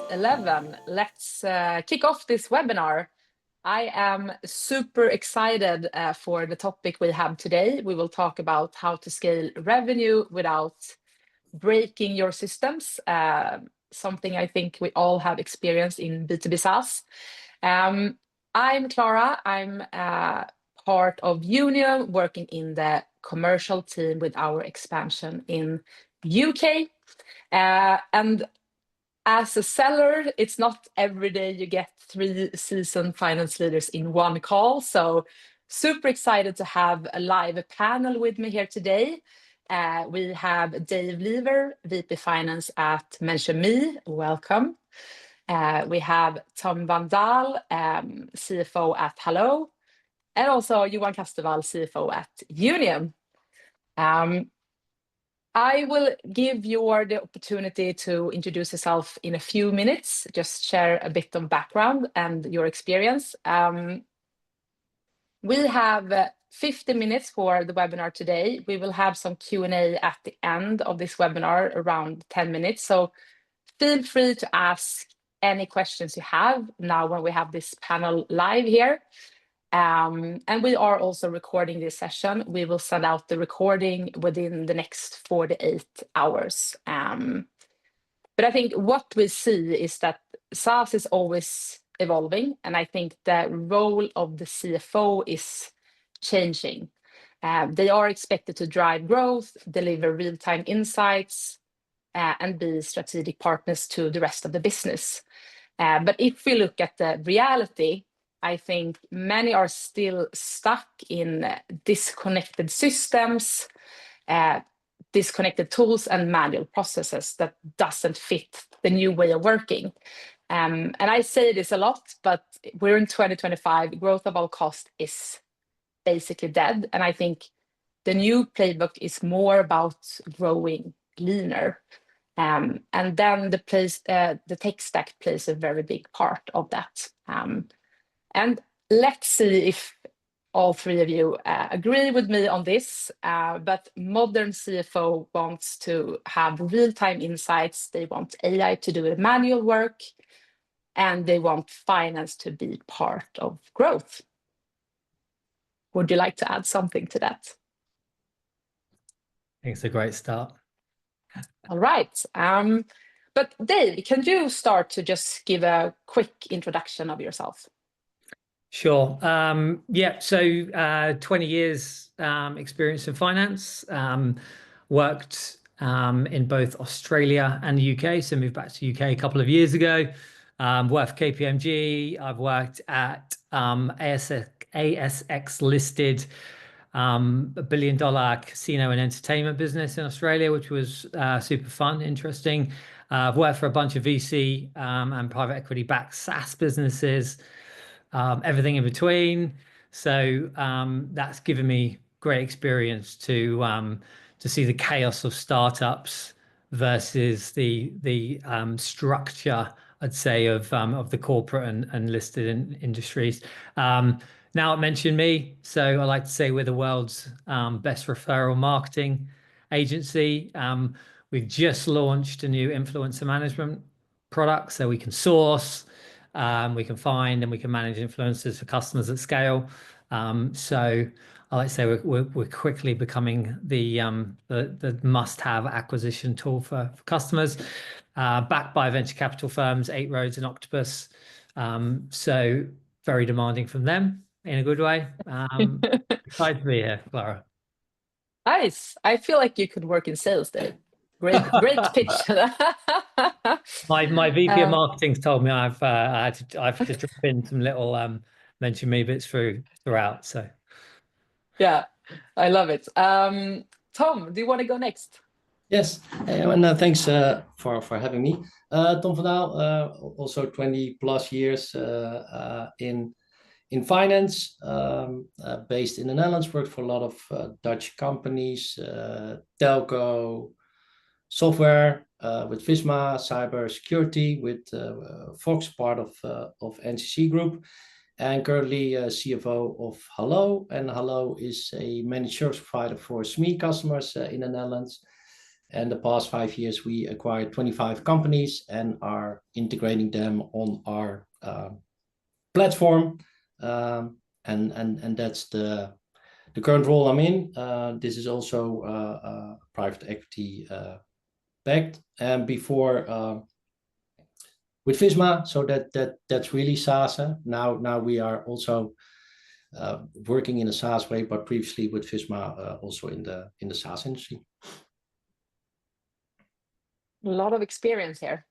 (11). Let's kick off this webinar. I am super excited for the topic we have today. We will talk about how to scale revenue without breaking your systems, something I think we all have experienced in B2B SaaS. I'm Klara. I'm part of Younium, working in the commercial team with our expansion in UK. And as a seller, it's not every day you get 3 seasoned finance leaders in one call. So super excited to have a live panel with me here today. We have Dael, VP Finance at MentionMe. Welcome. We have Tom van Dael, CFO at Hallo, and also Johan Castevall, CFO at Younium. I will give you the opportunity to introduce yourself in a few minutes, just share a bit of background and your experience. We have 50 minutes for the webinar today. We will have some Q&A at the end of this webinar, around 10 minutes. So feel free to ask any questions you have now when we have this panel live here. And we are also recording this session. We will send out the recording within the next 48 hours. But I think what we see is that SaaS is always evolving, and I think the role of the CFO is changing. They are expected to drive growth, deliver real-time insights, and be strategic partners to the rest of the business. But if we look at the reality, I think many are still stuck in disconnected systems, disconnected tools, and manual processes that doesn't fit the new way of working. And I say this a lot, but we're in 2025. Growth at all cost is basically dead. And I think the new playbook is more about growing leaner. And then the tech stack plays a very big part of that. And let's see if all 3 of you agree with me on this. But modern CFO wants to have real-time insights. They want AI to do the manual work, and they want finance to be part of growth. Would you like to add something to that? I think it's a great start. All right. But Dael, can you start to just give a quick introduction of yourself? Sure. Yeah, so 20 years experience in finance, worked in both Australia and the UK, so moved back to the UK a couple of years ago. Worked for KPMG. I've worked at ASX listed $1 billion casino and entertainment business in Australia, which was super fun, interesting. I've worked for a bunch of VC and private equity backed SaaS businesses. Everything in between. So that's given me great experience to see the chaos of startups versus the structure, I'd say, of the corporate and listed industries. Now it mentioned me, so I like to say we're the world's best referral marketing agency. We've just launched a new influencer management product, so we can source, we can find, and we can manage influencers for customers at scale. So I like to say we're quickly becoming the must-have acquisition tool for customers, backed by venture capital firms, 8 Roads and Octopus. So very demanding from them in a good way. Excited to be here, Klara. Nice. I feel like you could work in sales, Dael. Great pitch. My VP of marketing's told me I have to drop in some little mention me bits throughout. So yeah, I love it. Tom, do you want to go next? Yes, and thanks for having me. Tom van Dael, also 20 plus years in finance, based in the Netherlands, worked for a lot of Dutch companies, telco, software with Visma, cyber security with Fox, part of NCC Group, and currently CFO of Hallo. And Hallo is a managed service provider for SME customers in the Netherlands. And the past 5 years, we acquired 25 companies and are integrating them on our platform. And that's the current role I'm in. This is also private equity backed. And before with Visma, so that's really SaaS. Now we are also working in a SaaS way, but previously with Visma also in the SaaS industry. A lot of experience here.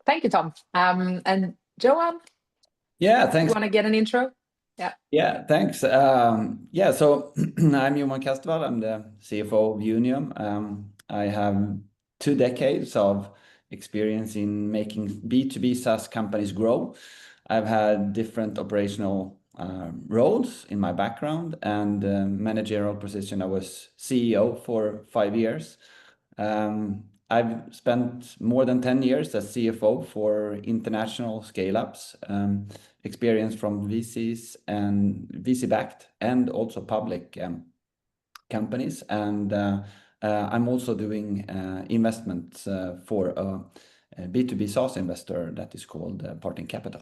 Thank you, Tom. And Johan? Yeah, thanks. You want to get an intro? Yeah, thanks. So I'm Johan Castevall. I'm the CFO of Younium. I have 2 decades of experience in making B2B SaaS companies grow. I've had different operational roles in my background, and managerial position. I was CEO for 5 years. I've spent more than 10 years as CFO for international scale-ups, experience from VCs and VC-backed and also public companies. And I'm also doing investments for a B2B SaaS investor that is called Partner Capital.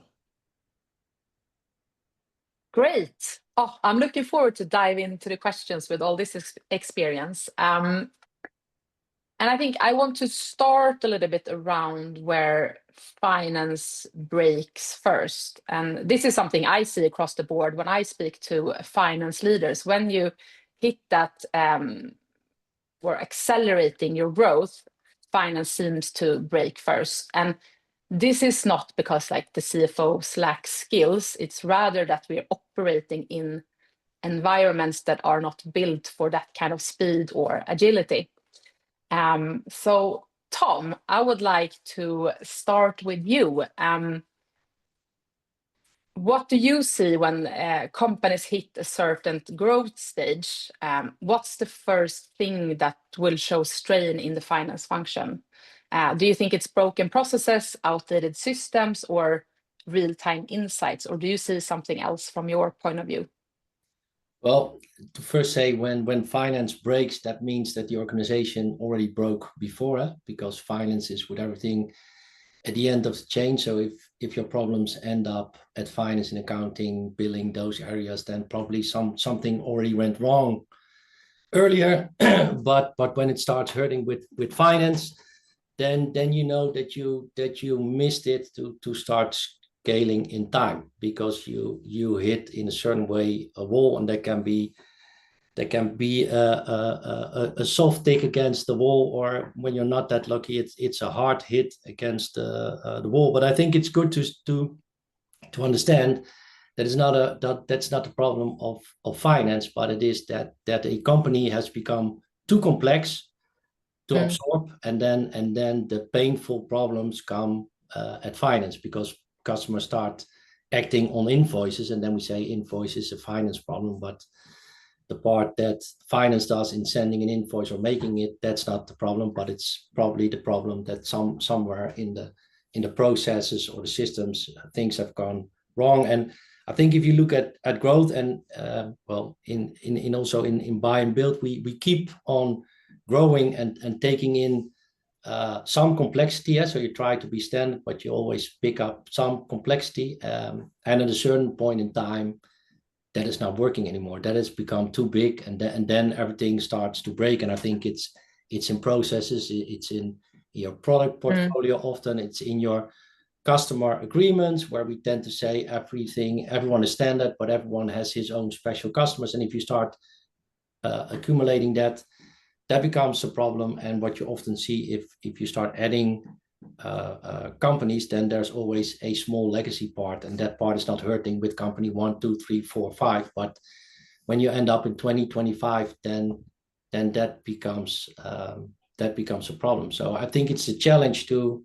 Great. Oh, I'm looking forward to dive into the questions with all this experience. And I think I want to start a little bit around where finance breaks first. And this is something I see across the board when I speak to finance leaders. When you hit that or accelerating your growth, finance seems to break first. And this is not because like the CFO lacks skills. It's rather that we're operating in environments that are not built for that kind of speed or agility. So Tom, I would like to start with you. What do you see when companies hit a certain growth stage? What's the first thing that will show strain in the finance function? Do you think it's broken processes, outdated systems, or real-time insights? Or do you see something else from your point of view? Well, to first say when finance breaks, that means that the organization already broke before, because finance is with everything at the end of the chain. So if your problems end up at finance and accounting, billing, those areas, then probably something already went wrong earlier. but when it starts hurting with finance, then you know that you missed it to start scaling in time, because you hit in a certain way a wall, and that can be a soft tick against the wall, or when you're not that lucky, it's a hard hit against the wall. But I think it's good to understand that that's not the problem of finance, but it is that a company has become too complex to absorb, and then the painful problems come at finance, because customers start acting on invoices, and then we say invoice is a finance problem, but the part that finance does in sending an invoice or making it, that's not the problem, but it's probably the problem that somewhere in the processes or the systems, things have gone wrong. And I think if you look at growth and in also in buy and build, we keep on growing and taking in some complexity. So you try to be standard, but you always pick up some complexity. And at a certain point in time, that is not working anymore. That has become too big, and then everything starts to break. And I think it's in processes, it's in your product portfolio. Often it's in your customer agreements, where we tend to say everyone is standard, but everyone has his own special customers. And if you start accumulating that becomes a problem. And what you often see, if you start adding companies, then there's always a small legacy part, and that part is not hurting with company 1, 2, 3, 4, 5. But when you end up in 2025, then that becomes a problem. So I think it's a challenge to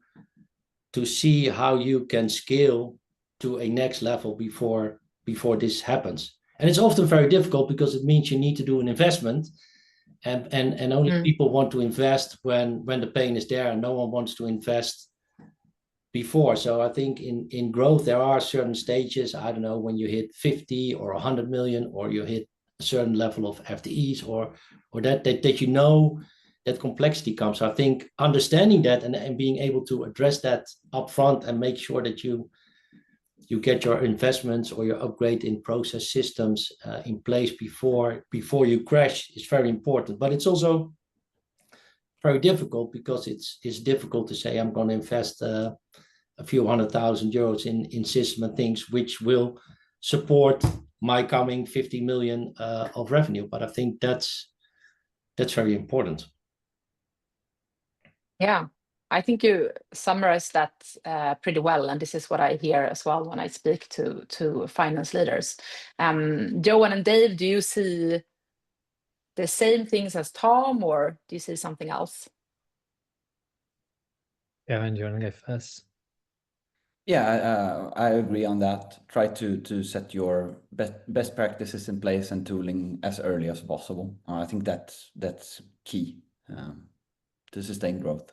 see how you can scale to a next level before this happens. And it's often very difficult, because it means you need to do an investment. And only people want to invest when the pain is there, and no one wants to invest before. So I think in growth, there are certain stages. I don't know, when you hit 50 or 100 million, or you hit a certain level of FTEs, or that you know that complexity comes. I think understanding that and being able to address that upfront and make sure that you get your investments or your upgrade in process systems in place before you crash is very important. But it's also very difficult, because it's difficult to say I'm going to invest a few €100,000 in system and things which will support my coming 50 million of revenue. But I think that's very important. Yeah, I think you summarized that pretty well, and this is what I hear as well when I speak to finance leaders. Johan and Dael, do you see the same things as Tom, or do you see something else? Johan, do you want to go first? Yeah, I agree on that. Try to set your best practices in place and tooling as early as possible. I think that's key to sustain growth.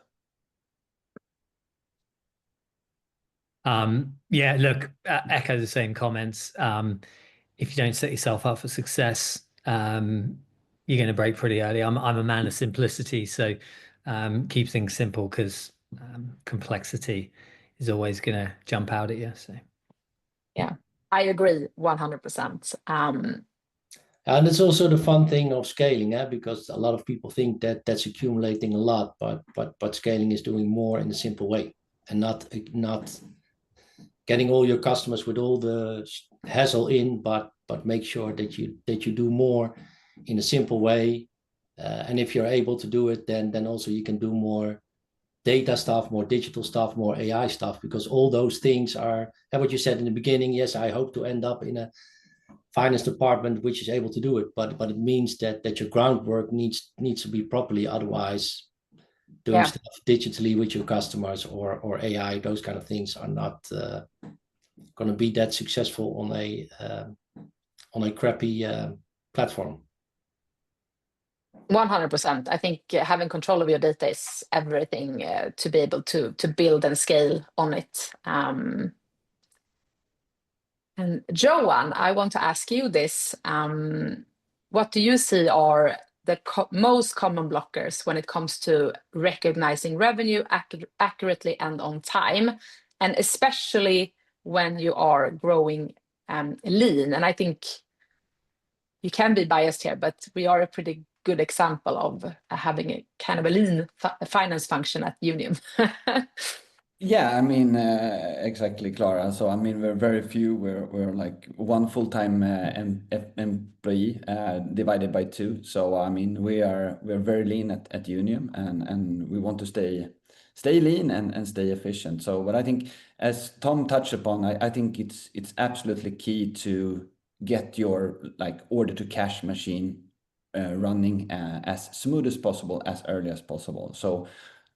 Yeah, look, echo the same comments. If you don't set yourself up for success, you're going to break pretty early. I'm a man of simplicity, so keep things simple, because complexity is always going to jump out at you. So yeah, I agree 100%. And it's also the fun thing of scaling, because a lot of people think that that's accumulating a lot, but scaling is doing more in a simple way, and not getting all your customers with all the hassle in, but make sure that you do more in a simple way. And if you're able to do it, then also you can do more data stuff, more digital stuff, more AI stuff, because all those things are, and what you said in the beginning, yes, I hope to end up in a finance department which is able to do it, but it means that your groundwork needs to be properly, otherwise doing stuff digitally with your customers or AI, those kind of things are not going to be that successful on a crappy platform. 100%. I think having control of your data is everything to be able to build and scale on it. And Johan, I want to ask you this. What do you see are the most common blockers when it comes to recognizing revenue accurately and on time, and especially when you are growing lean? And I think you can be biased here, but we are a pretty good example of having a kind of a lean finance function at Younium. Yeah, I mean, exactly, Klara. So I mean, we're very few. We're like one full-time employee divided by two. So I mean, we're very lean at Younium, and we want to stay lean and stay efficient. So, but I think, as Tom touched upon, I think it's absolutely key to get your like order to cash machine running as smooth as possible, as early as possible. So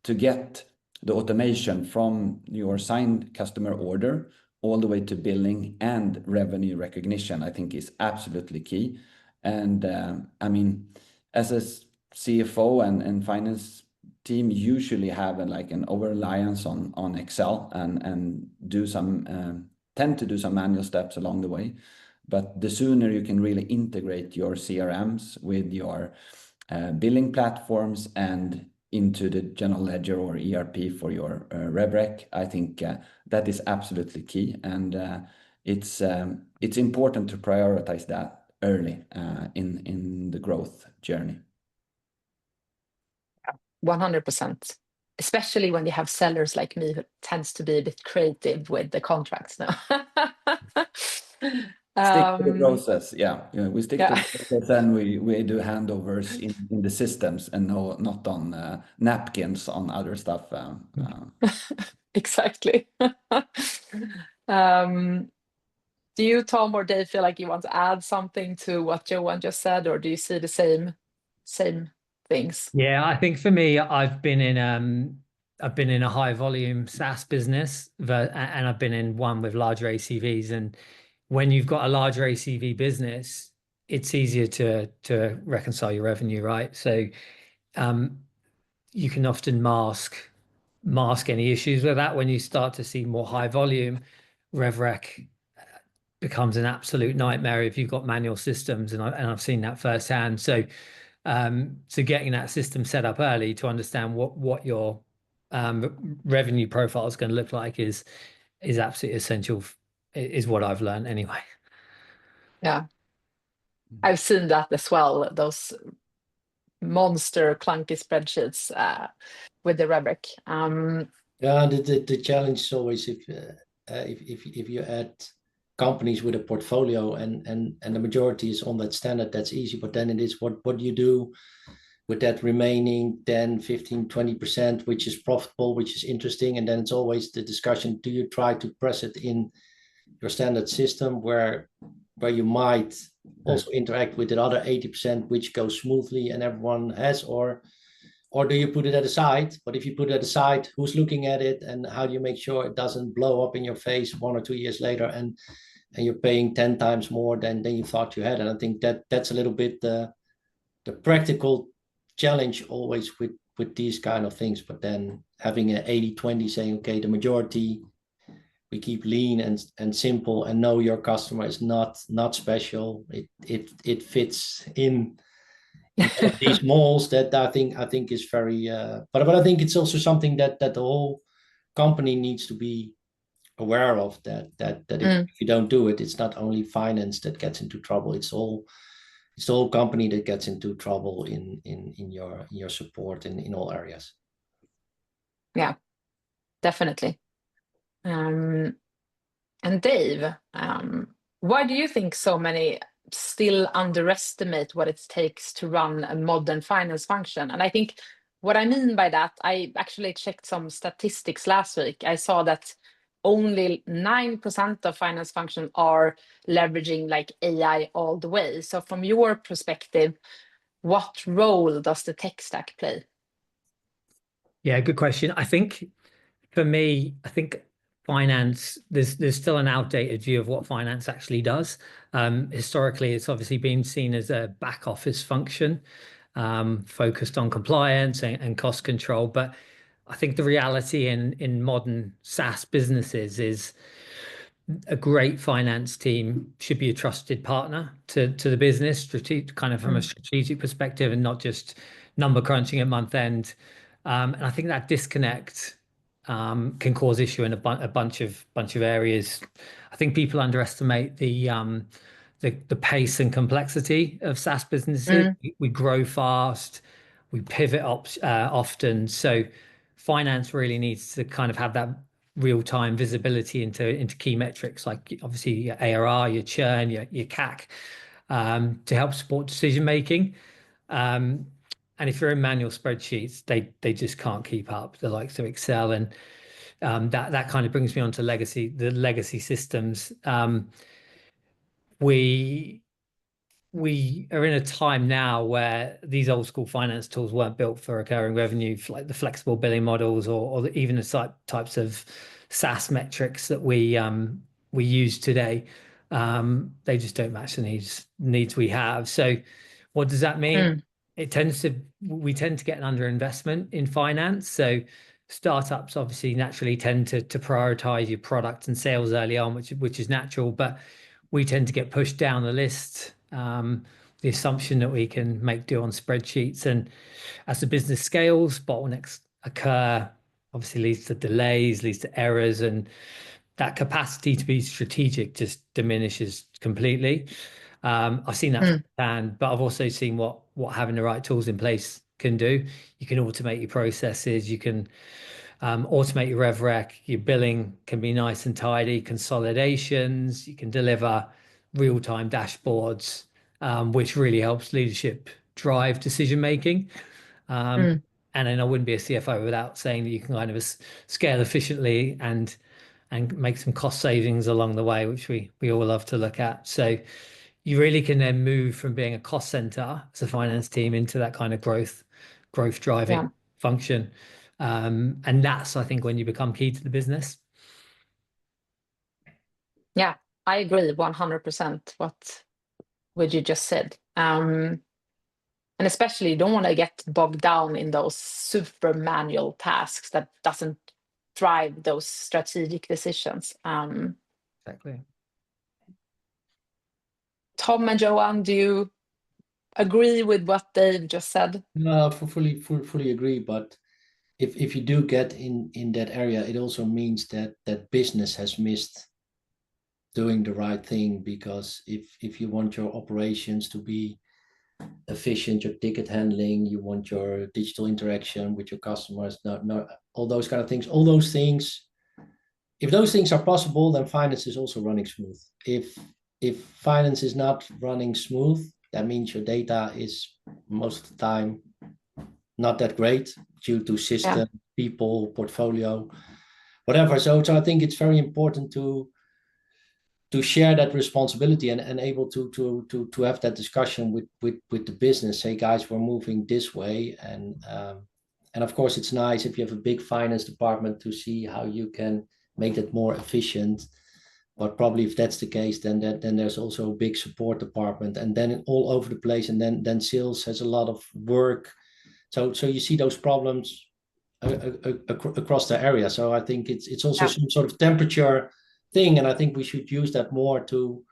to get the automation from your signed customer order all the way to billing and revenue recognition, I think is absolutely key. And I mean, as a CFO and finance team usually have an over-reliance on Excel and tend to do some manual steps along the way. But the sooner you can really integrate your CRMs with your billing platforms and into the general ledger or ERP for your RevRec, I think that is absolutely key, and it's important to prioritize that early in the growth journey. 100%, especially when you have sellers like me who tends to be a bit creative with the contracts now. Stick to the process. Yeah, we stick to the process, and we do handovers in the systems and not on napkins on other stuff. Exactly. Do you, Tom or Dave, feel like you want to add something to what Johan just said, or do you see the same things? Yeah, I think for me, I've been in a high volume SaaS business, and I've been in one with larger ACVs. And when you've got a larger ACV business, it's easier to reconcile your revenue, right? So you can often mask any issues with that. When you start to see more high volume, RevRec becomes an absolute nightmare if you've got manual systems, and I've seen that firsthand. So So getting that system set up early to understand what your revenue profile is going to look like is absolutely essential, is what I've learned anyway. Yeah, I've seen that as well, those monster clunky spreadsheets with the rubric. Yeah, the challenge is always if you add companies with a portfolio and the majority is on that standard, that's easy. But then it is what do you do with that remaining 10, 15, 20%, which is profitable, which is interesting. And then it's always the discussion, do you try to press it in your standard system where you might also interact with the other 80%, which goes smoothly and everyone has, or do you put it at the side? But if you put it at the side, who's looking at it, and how do you make sure it doesn't blow up in your face 1 or 2 years later and you're paying 10 times more than you thought you had? And I think that's a little bit the practical challenge always with these kind of things. But then having an 80-20, saying, okay, the majority we keep lean and simple, and know your customer is not special. It fits in these malls, that I think is very but I think it's also something that the whole company needs to be aware of, that if you don't do it, it's not only finance that gets into trouble, it's the whole company that gets into trouble in your support in all areas. Yeah, definitely. And Dave, why do you think so many still underestimate what it takes to run a modern finance function? And I think what I mean by that, I actually checked some statistics last week. I saw that only 9% of finance functions are leveraging like AI all the way. So from your perspective, what role does the tech stack play? Yeah, good question. I think for me, finance, there's still an outdated view of what finance actually does. Historically, it's obviously been seen as a back office function, focused on compliance and cost control. But I think the reality in modern SaaS businesses is a great finance team should be a trusted partner to the business, kind of from a strategic perspective, and not just number crunching at month end. And I think that disconnect can cause issue in a bunch of areas. I think people underestimate the pace and complexity of SaaS businesses. We grow fast, we pivot often, so finance really needs to kind of have that real-time visibility into key metrics, like obviously your ARR, your churn, your CAC, to help support decision making. And if you're in manual spreadsheets, they just can't keep up, the likes of Excel. And that kind of brings me on to the legacy systems. We are in a time now where these old school finance tools weren't built for recurring revenue, like the flexible billing models or even the types of SaaS metrics that we use today. They just don't match the needs we have. So what does that mean? We tend to get an underinvestment in finance. So startups obviously naturally tend to prioritize your product and sales early on, which is natural, but we tend to get pushed down the list. The assumption that we can make do on spreadsheets, and as the business scales, bottlenecks occur, obviously leads to delays, leads to errors, and that capacity to be strategic just diminishes completely. I've seen that firsthand, but I've also seen what having the right tools in place can do. You can automate your processes, you can automate your rev rec, your billing can be nice and tidy, consolidations, you can deliver real-time dashboards, which really helps leadership drive decision making. And then I wouldn't be a CFO without saying that you can kind of scale efficiently and make some cost savings along the way, which we all love to look at. So you really can then move from being a cost center as a finance team into that kind of growth driving function. And that's, I think, when you become key to the business. Yeah, I agree 100% what you just said. And especially you don't want to get bogged down in those super manual tasks that doesn't drive those strategic decisions. Exactly. Tom and Johan, do you agree with what Dave just said? No, fully agree. But if you do get in that area, it also means that business has missed doing the right thing, because if you want your operations to be efficient, your ticket handling, you want your digital interaction with your customers, no, all those kind of things, all those things, if those things are possible, then finance is also running smooth. If finance is not running smooth, that means your data is most of the time not that great due to system, people, portfolio, whatever. So I think it's very important to share that responsibility and able to have that discussion with the business. Say, guys, we're moving this way, and of course it's nice if you have a big finance department to see how you can make that more efficient. But probably if that's the case, then there's also a big support department, and then all over the place, and then sales has a lot of work. So you see those problems across the area. So I think it's also some sort of temperature thing, and I think we should use that more to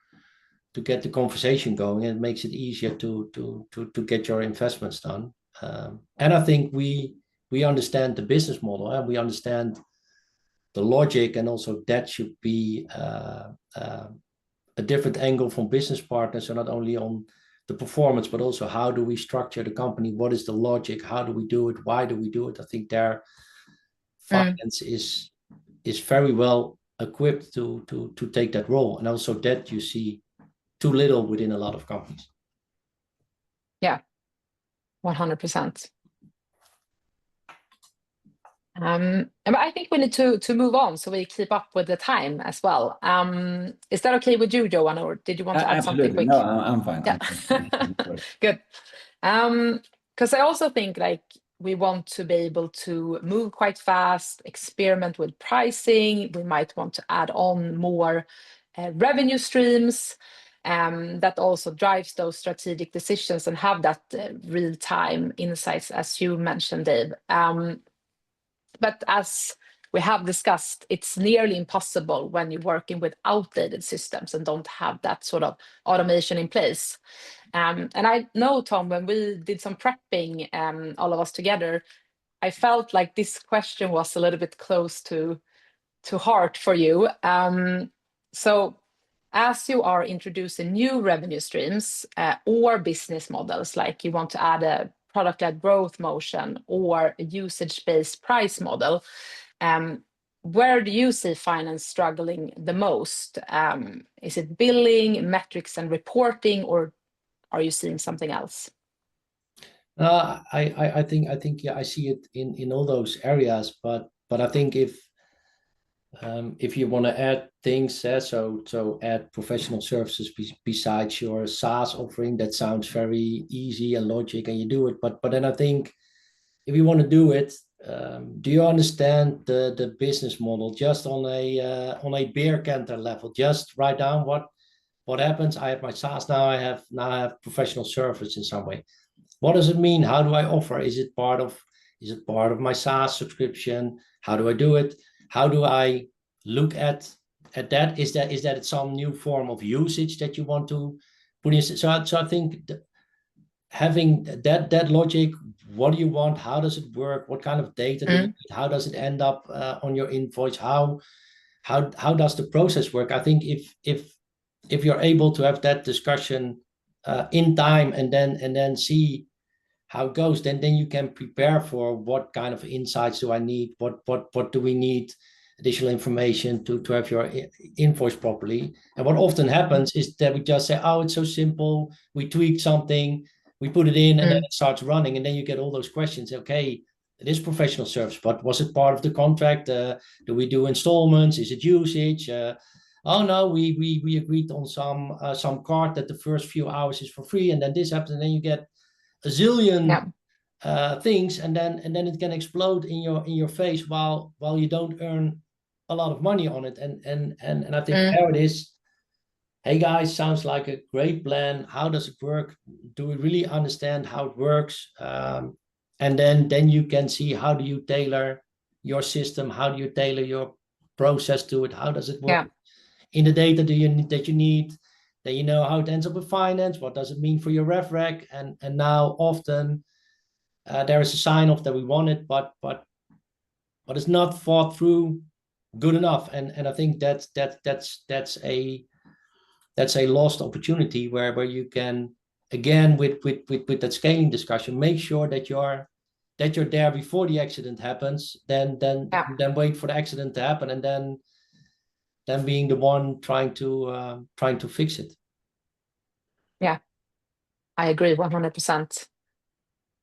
get the conversation going, and it makes it easier to get your investments done. And I think we understand the business model, and we understand the logic, and also that should be a different angle from business partners. So not only on the performance, but also how do we structure the company? What is the logic? How do we do it? Why do we do it? I think their finance is very well equipped to take that role, and also that you see too little within a lot of companies. Yeah, 100%. And I think we need to move on so we keep up with the time as well. Is that okay with you, Johan, or did you want to add something quick? No, I'm fine. Yeah. Good. Because I also think like we want to be able to move quite fast, experiment with pricing. We might want to add on more revenue streams that also drives those strategic decisions and have that real-time insights, as you mentioned, Dave. But as we have discussed, it's nearly impossible when you're working with outdated systems and don't have that sort of automation in place. And I know, Tom, when we did some prepping, all of us together, I felt like this question was a little bit close to heart for you. So as you are introducing new revenue streams or business models, like you want to add a product-led growth motion or a usage-based price model, where do you see finance struggling the most? Is it billing, metrics and reporting, or are you seeing something else? I think yeah, I see it in all those areas, but I think if you want to add things, so add professional services besides your SaaS offering, that sounds very easy and logic, and you do it. But then I think if you want to do it, do you understand the business model just on a beer canter level? Just write down what happens. I have my SaaS now. I have professional service in some way. What does it mean? How do I offer? Is it part of my SaaS subscription? How do I do it? How do I look at that? Is that some new form of usage that you want to put in? So I think having that logic, what do you want? How does it work? What kind of data do you need? How does it end up on your invoice? How does the process work? I think if you're able to have that discussion in time and then see how it goes, then you can prepare for what kind of insights do I need? What do we need? Additional information to have your invoice properly. And what often happens is that we just say, oh, it's so simple. We tweaked something, we put it in, and then it starts running. And then you get all those questions. Okay, it is professional service, but was it part of the contract? Do we do installments? Is it usage? Oh no, we agreed on some card that the first few hours is for free, and then this happens, and then you get a zillion things, and then it can explode in your face while you don't earn a lot of money on it. And I think there it is. Hey guys, sounds like a great plan. How does it work? Do we really understand how it works? And then you can see, how do you tailor your system? How do you tailor your process to it? How does it work? In the data that you need, then you know how it ends up with finance, what does it mean for your rev rec, and now often there is a sign off that we want it, but it's not thought through good enough, and I think that's a lost opportunity where you can, again, with that scaling discussion, make sure that you're there before the accident happens, then wait for the accident to happen, and then being the one trying to fix it. Yeah, I agree 100%.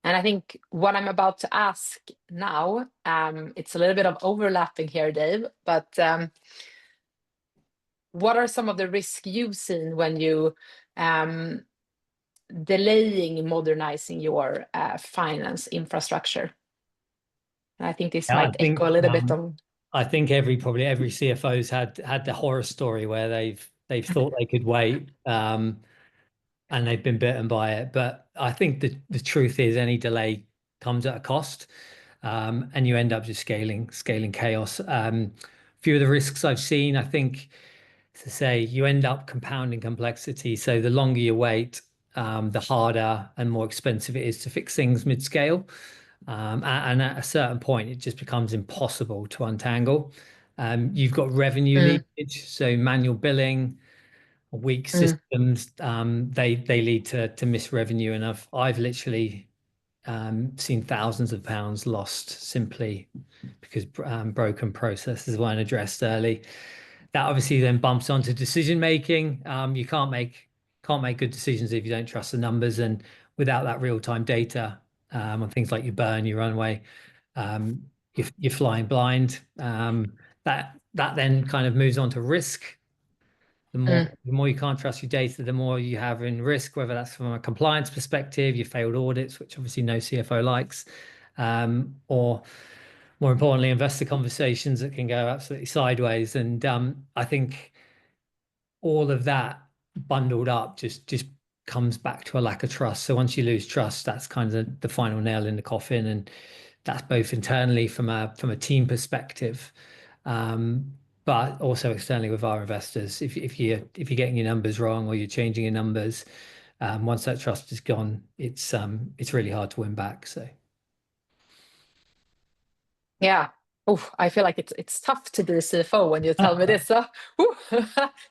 And I think what I'm about to ask now, it's a little bit of overlapping here, Dave, but what are some of the risks you've seen when you delaying modernizing your finance infrastructure? And I think this might echo a little bit on. I think probably every CFO's had the horror story where they've thought they could wait, and they've been bitten by it. But I think the truth is any delay comes at a cost, and you end up just scaling chaos. A few of the risks I've seen, I think, to say, you end up compounding complexity. So the longer you wait, the harder and more expensive it is to fix things mid-scale. And at a certain point, it just becomes impossible to untangle. You've got revenue leakage, so manual billing, weak systems, they lead to missed revenue. And I've literally seen thousands of pounds lost simply because broken processes weren't addressed early. That obviously then bumps onto decision making. You can't make good decisions if you don't trust the numbers, and without that real-time data on things like your burn, your runway, you're flying blind. That then kind of moves on to risk. The more you can't trust your data, the more you have in risk, whether that's from a compliance perspective, your failed audits, which obviously no CFO likes, or more importantly, investor conversations that can go absolutely sideways. And I think all of that bundled up just comes back to a lack of trust. So once you lose trust, that's kind of the final nail in the coffin, and that's both internally from a team perspective, but also externally with our investors. If you're getting your numbers wrong or you're changing your numbers, once that trust is gone, it's really hard to win back. So yeah. Oh, I feel like it's tough to be a CFO when you tell me this. So,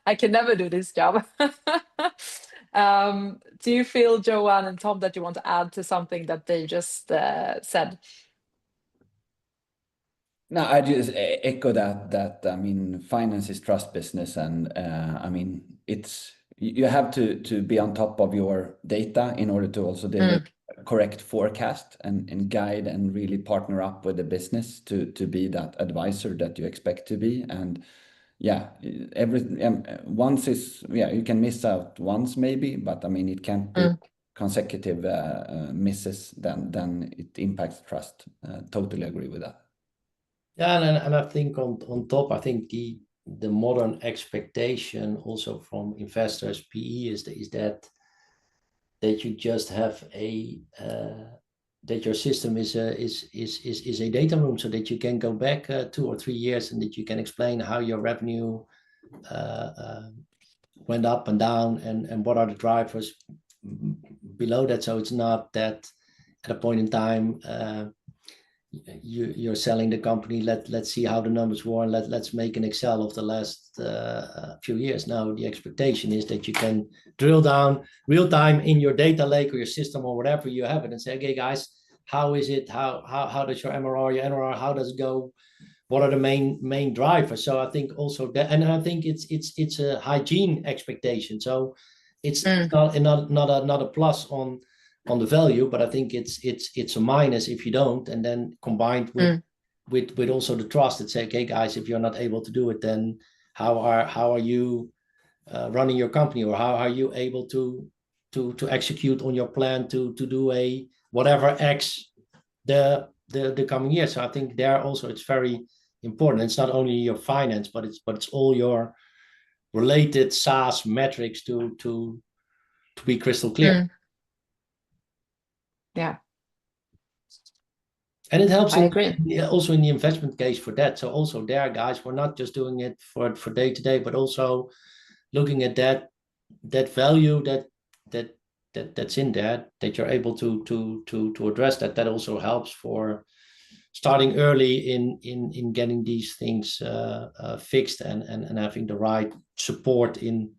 I can never do this job. Do you feel, Johan and Tom, that you want to add to something that they just said? No, I just echo that. I mean, finance is trust business, and I mean, you have to be on top of your data in order to also deliver correct forecast and guide and really partner up with the business to be that advisor that you expect to be. And yeah, once you can miss out once maybe, but I mean, it can't be consecutive misses. Then it impacts trust. Totally agree with that. Yeah, and I think on top, I think the modern expectation also from investors, PE, is that you just have that your system is a data room, so that you can go back 2 or 3 years and that you can explain how your revenue went up and down and what are the drivers below that. So it's not that at a point in time you're selling the company, let's see how the numbers were, and let's make an Excel of the last few years. Now the expectation is that you can drill down real time in your data lake or your system or whatever you have it, and say, okay guys, how is it, how does your MRR, your NRR, how does it go, what are the main drivers? So I think also that, and I think it's a hygiene expectation, so it's not a plus on the value, but I think it's a minus if you don't, and then combined with also the trust that say, okay guys, if you're not able to do it, then how are you running your company, or how are you able to execute on your plan to do a whatever X the coming year. So I think there also it's very important. It's not only your finance, but it's all your related SaaS metrics to be crystal clear. Yeah. And it helps also in the investment case for that. So also there, guys, we're not just doing it for day to day, but also looking at that that value that's in there, that you're able to address that also helps for starting early in getting these things fixed and having the right support in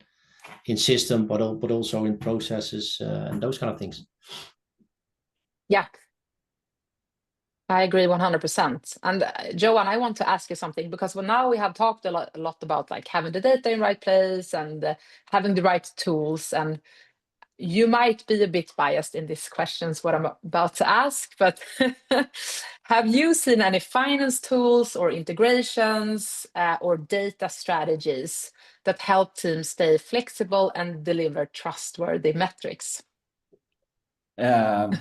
system, but also in processes and those kind of things. Yeah, I agree 100%. And Johan, I want to ask you something, because now we have talked a lot about like having the data in the right place and having the right tools. And you might be a bit biased in these questions, what I'm about to ask, but have you seen any finance tools or integrations or data strategies that help teams stay flexible and deliver trustworthy metrics? Yes,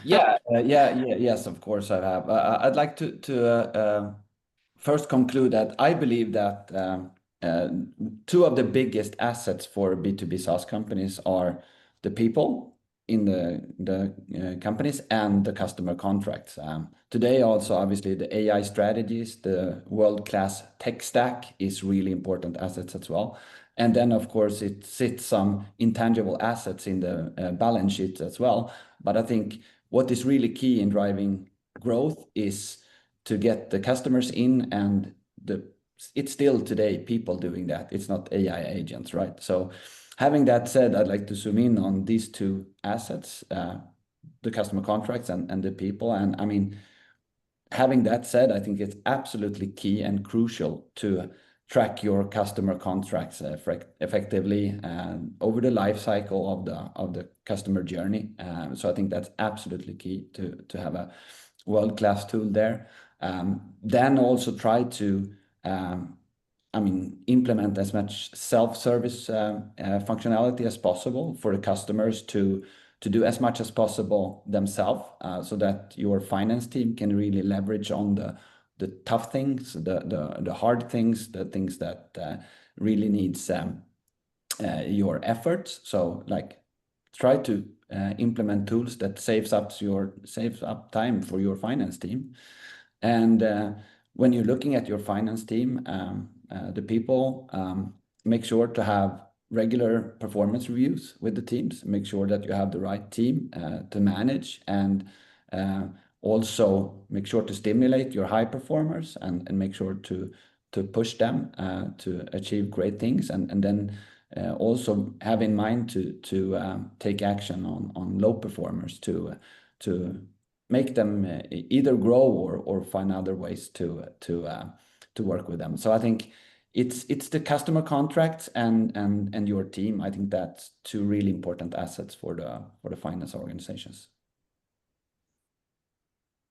of course I have. I'd like to first conclude that I believe that two of the biggest assets for B2B SaaS companies are the people in the companies and the customer contracts. Today also, obviously, the AI strategies, the world-class tech stack is really important assets as well. And then, of course, it sits some intangible assets in the balance sheet as well. But I think what is really key in driving growth is to get the customers in, and it's still today people doing that. It's not AI agents, right? So having that said, I'd like to zoom in on these two assets, the customer contracts and the people. And I mean, having that said, I think it's absolutely key and crucial to track your customer contracts effectively over the life cycle of the customer journey. So I think that's absolutely key to have a world-class tool there. Then also try to implement as much self-service functionality as possible for the customers to do as much as possible themselves, so that your finance team can really leverage on the tough things, the hard things, the things that really needs your efforts. So like try to implement tools that saves up time for your finance team. And when you're looking at your finance team, the people, make sure to have regular performance reviews with the teams, make sure that you have the right team to manage, and also make sure to stimulate your high performers and make sure to push them to achieve great things, and then also have in mind to take action on low performers to make them either grow or find other ways to work with them. So I think it's the customer contracts and your team. I think that's two really important assets for the finance organizations.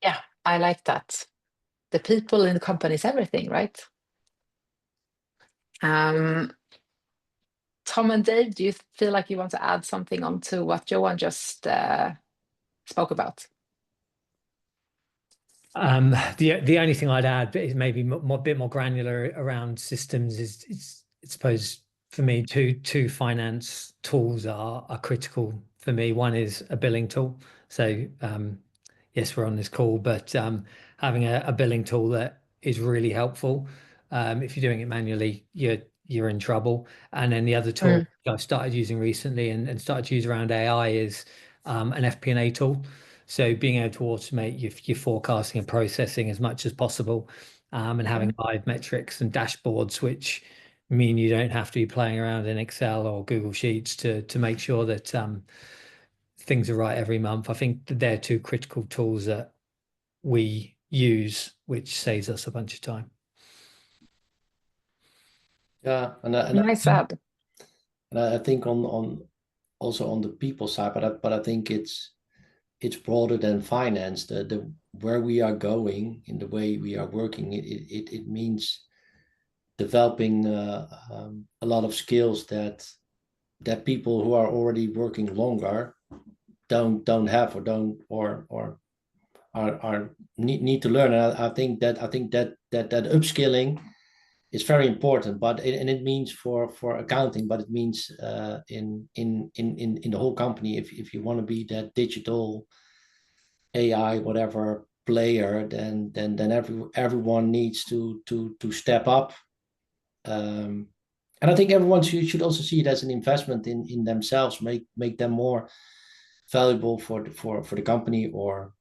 Yeah, I like that. The people in the company is everything, right? Tom and Dave, do you feel like you want to add something onto what Johan just spoke about? The only thing I'd add is maybe a bit more granular around systems is I suppose for me two finance tools are critical for me. One is a billing tool. So yes, we're on this call, but having a billing tool that is really helpful. If you're doing it manually, you're in trouble. And then the other tool I've started using recently and started to use around AI is an FP&A tool. So being able to automate your forecasting and processing as much as possible, and having live metrics and dashboards, which mean you don't have to be playing around in Excel or Google Sheets to make sure that things are right every month. I think that they're two critical tools that we use, which saves us a bunch of time. Yeah, and Nice add. And I think also on the people side, but I think it's broader than finance. The where we are going in the way we are working, it means developing a lot of skills that people who are already working longer don't have or are need to learn. And I think that upskilling is very important, but it means for accounting, but it means in the whole company. If you want to be that digital AI whatever player, then everyone needs to step up And I think everyone should also see it as an investment in themselves, make them more valuable for the company or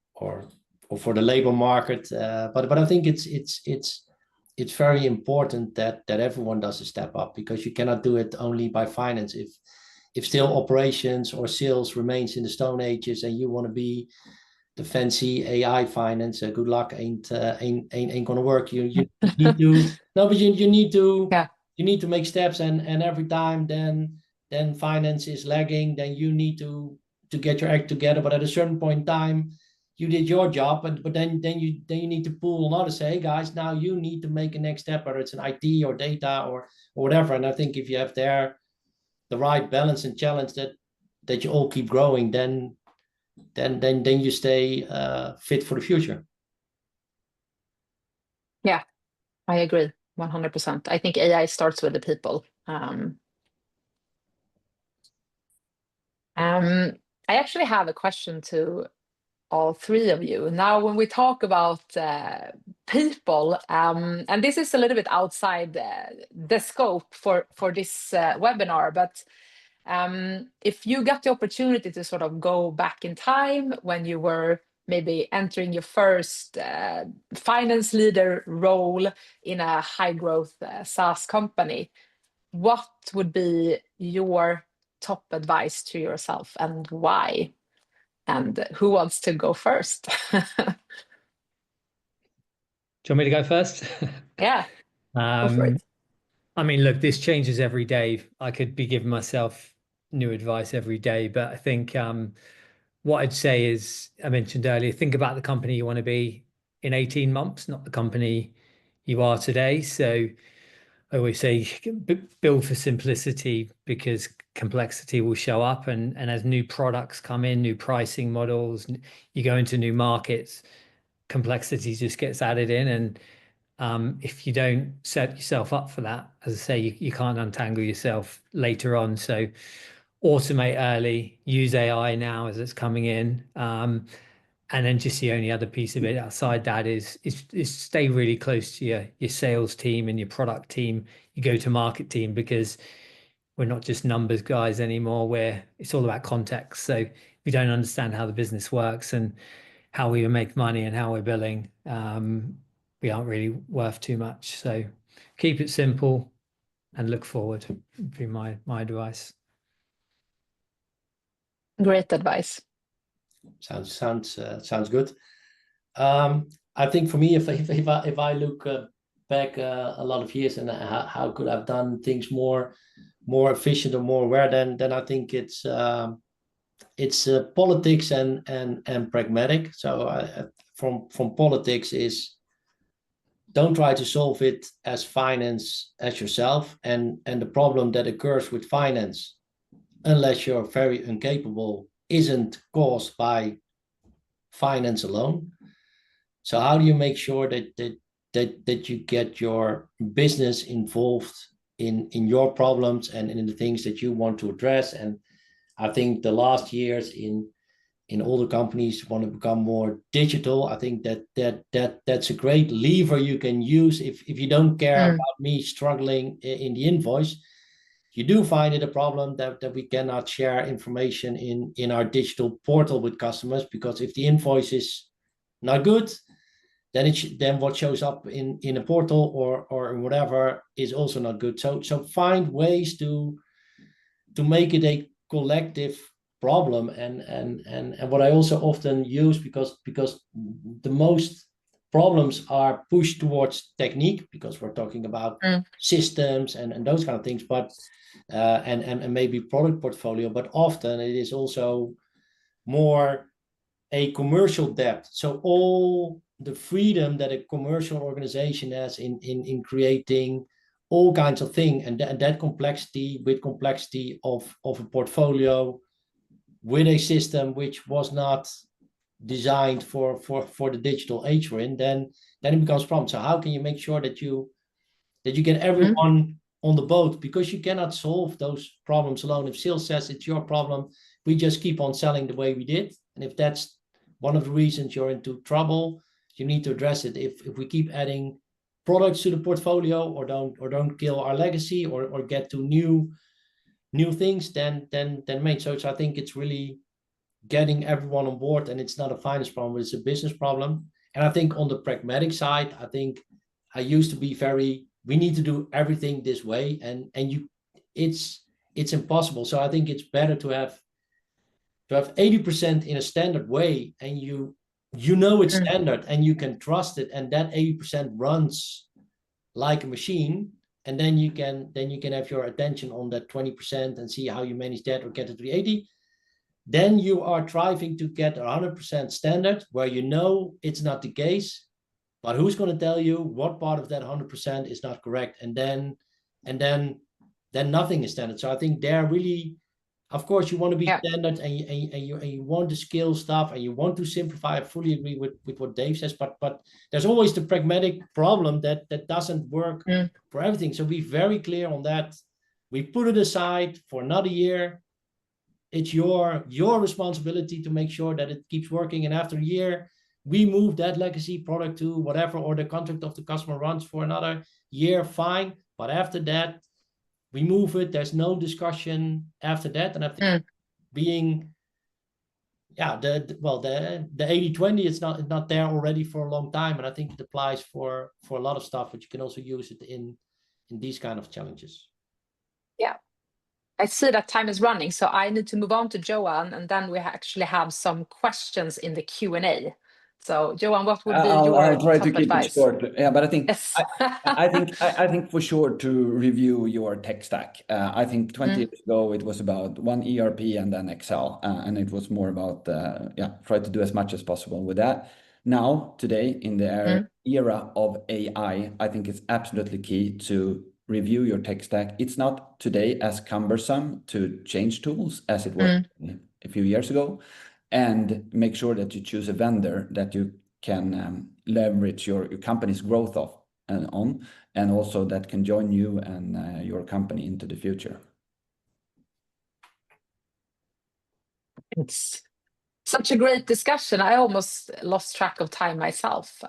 for the labor market. But I think it's very important that everyone does a step up, because you cannot do it only by finance. If still operations or sales remains in the Stone Ages and you want to be the fancy AI finance, good luck, ain't gonna work. You need to no, but you need to you need to make steps, and every time then finance is lagging, then you need to get your act together. But at a certain point in time, you did your job, but then you need to pull on others. Say, hey guys, now you need to make a next step, whether it's an IT or data or whatever. And I think if you have there the right balance and challenge that you all keep growing, then you stay fit for the future. Yeah, I agree 100%. I think AI starts with the people. I actually have a question to all three of you. Now, when we talk about people, and this is a little bit outside the scope for this webinar, but if you got the opportunity to sort of go back in time when you were maybe entering your first finance leader role in a high growth SaaS company, what would be your top advice to yourself and why? And who wants to go first? Do you want me to go first? Yeah, go for it. I mean, look, this changes every day. I could be giving myself new advice every day, but I think what I'd say is, I mentioned earlier, think about the company you want to be in 18 months, not the company you are today. So I always say build for simplicity, because complexity will show up, and as new products come in, new pricing models, you go into new markets, complexity just gets added in. And if you don't set yourself up for that, as I say, you can't untangle yourself later on. So automate early, use AI now as it's coming in. And then just the only other piece of it outside that is stay really close to your sales team and your product team, your go-to-market team, because we're not just numbers guys anymore. It's all about context. So if we don't understand how the business works and how we make money and how we're billing, we aren't really worth too much. So keep it simple and look forward would be my advice. Great advice. Sounds good. I think for me, if I look back a lot of years and how could I've done things more efficient or more aware, then I think it's politics and pragmatic. So from politics is, don't try to solve it as finance as yourself, and the problem that occurs with finance, unless you're very incapable, isn't caused by finance alone. So how do you make sure that you get your business involved in your problems and in the things that you want to address? And I think the last years in all the companies want to become more digital. I think that's a great lever you can use if you don't care about me struggling in the invoice. You do find it a problem that we cannot share information in our digital portal with customers, because if the invoice is not good, then what shows up in a portal or whatever is also not good. So find ways to make it a collective problem. And what I also often use, because the most problems are pushed towards technique, because we're talking about systems and those kind of things, but and maybe product portfolio, but often it is also more a commercial depth. So all the freedom that a commercial organization has in creating all kinds of things, and that complexity of a portfolio with a system which was not designed for the digital age we're in, then it becomes a problem. So how can you make sure that you get everyone on the boat? Because you cannot solve those problems alone. If sales says it's your problem, we just keep on selling the way we did. And if that's one of the reasons you're into trouble, you need to address it. If we keep adding products to the portfolio, or don't kill our legacy, or get to new things, then mate. So I think it's really getting everyone on board, and it's not a finance problem, it's a business problem. And I think on the pragmatic side, I think I used to be we need to do everything this way, and it's impossible. So I think it's better to have 80% in a standard way, and you know it's standard, and you can trust it, and that 80% runs like a machine, and then you can have your attention on that 20% and see how you manage that, or get it to the 80. Then you are striving to get 100% standard, where you know it's not the case, but who's going to tell you what part of that 100% is not correct? And then nothing is standard. So I think they're really, of course, you want to be standard, and you want to scale stuff, and you want to simplify. I fully agree with what Dave says, but there's always the pragmatic problem that doesn't work for everything. So be very clear on that. We put it aside for another year. It's your responsibility to make sure that it keeps working. And after a year, we move that legacy product to whatever, or the contract of the customer runs for another year, fine. But after that, we move it. There's no discussion after that. And I think being, the 80-20, it's not there already for a long time. And I think it applies for a lot of stuff, but you can also use it in these kind of challenges. Yeah. I see that time is running, so I need to move on to Johan, and then we actually have some questions in the Q&A. So, Johan, what would be your I'll try top to keep advice? it short. Yeah, but I think Yes. I think for sure to review your tech stack. I think 20 years ago it was about one ERP and then Excel, and it was more about try to do as much as possible with that. Now, today, in the era of AI, I think it's absolutely key to review your tech stack. It's not today as cumbersome to change tools as it was a few years ago, and make sure that you choose a vendor that you can leverage your company's growth on, and also that can join you and your company into the future. It's such a great discussion. I almost lost track of time myself.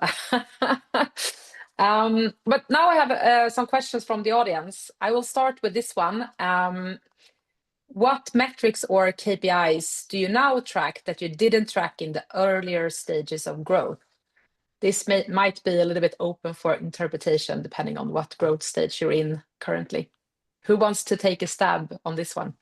But now I have some questions from the audience. I will start with this one. What metrics or KPIs do you now track that you didn't track in the earlier stages of growth? This might be a little bit open for interpretation depending on what growth stage you're in currently. Who wants to take a stab on this one?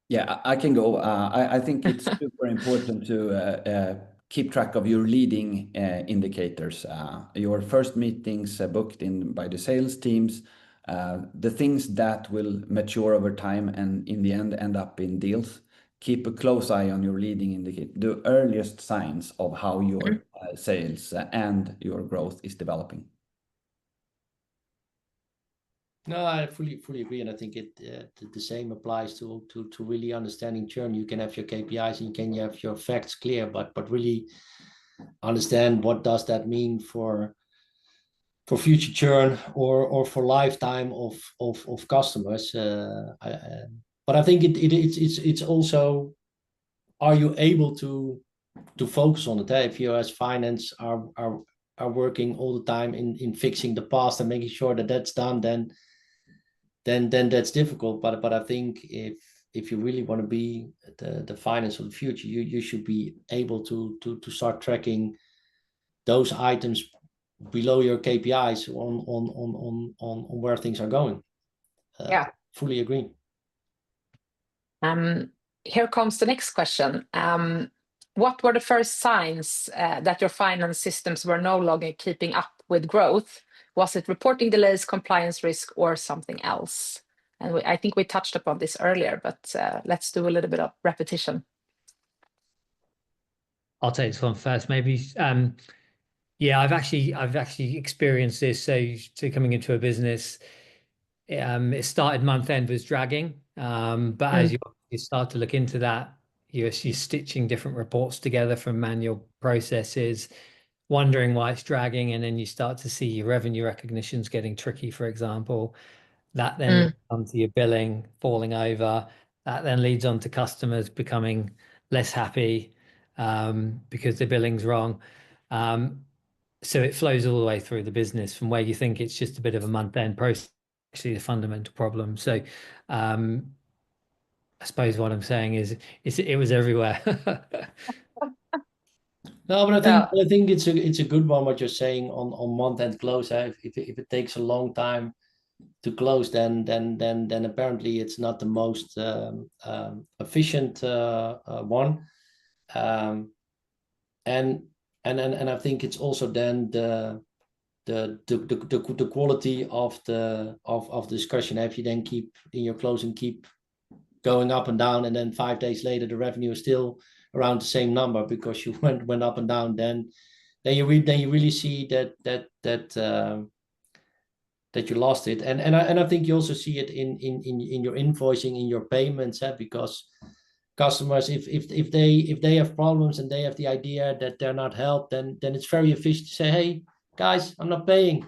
Yeah, I can go. I think it's super important to keep track of your leading indicators. Your first meetings booked in by the sales teams, the things that will mature over time and in the end up in deals. Keep a close eye on your leading indicator, the earliest signs of how your sales and your growth is developing. No, I fully agree, and I think the same applies to really understanding churn. You can have your KPIs and you can have your facts clear, but really understand what does that mean for future churn or for lifetime of customers. But I think it's also, are you able to focus on it? If you as finance are working all the time in fixing the past and making sure that that's done, then that's difficult. But I think if you really want to be the finance of the future, you should be able to start tracking those items below your KPIs on where things are going. Fully agree. Here comes the next question. What were the first signs that your finance systems were no longer keeping up with growth? Was it reporting delays, compliance risk, or something else? And I think we touched upon this earlier, but let's do a little bit of repetition. I'll take this one first, maybe. Yeah, I've actually experienced this. So coming into a business, it started month end was dragging, but as you start to look into that, you're stitching different reports together from manual processes, wondering why it's dragging, and then you start to see your revenue recognitions getting tricky, for example. That then leads on to your billing falling over. That then leads on to customers becoming less happy because the billing's wrong. So it flows all the way through the business from where you think it's just a bit of a month-end process, actually the fundamental problem. So I suppose what I'm saying is it was everywhere. No, but I think it's a good one what you're saying on month-end close. If it takes a long time to close, then apparently it's not the most efficient one. And I think it's also then the quality of the discussion. If you then keep in your closing keep going up and down, and then 5 days later the revenue is still around the same number because you went up and down, then you really see that you lost it. And I think you also see it in your invoicing, in your payments, because customers, if they have problems and they have the idea that they're not helped, then it's very efficient to say, hey guys, I'm not paying.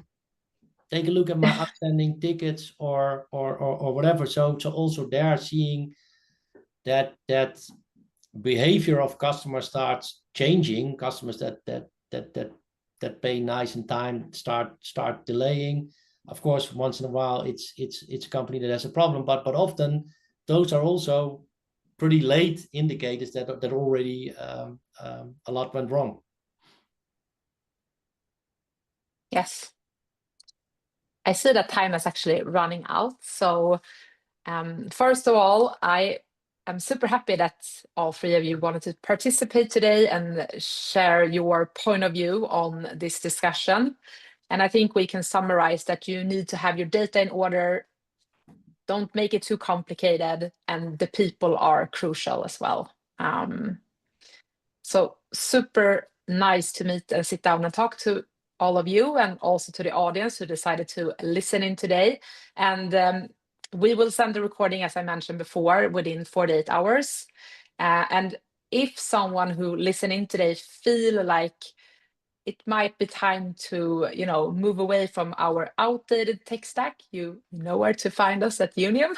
Take a look at my outstanding tickets or whatever. So also they're seeing that behavior of customers starts changing. Customers that pay nice in time start delaying. Of course, once in a while it's a company that has a problem, but often those are also pretty late indicators that already a lot went wrong. Yes. I see that time is actually running out. So first of all, I am super happy that all three of you wanted to participate today and share your point of view on this discussion. And I think we can summarize that you need to have your data in order. Don't make it too complicated, and the people are crucial as well. So super nice to meet and sit down and talk to all of you, and also to the audience who decided to listen in today. And we will send the recording, as I mentioned before, within 48 hours. And if someone who listening today feel like it might be time to, move away from our outdated tech stack, you know where to find us at Younium.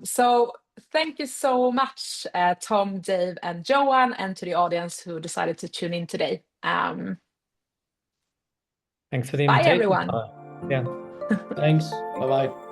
So thank you so much, Tom, Dave, and Johan, and to the audience who decided to tune in today. Thanks for the Bye, invitation. everyone. Yeah. Thanks. Bye-bye.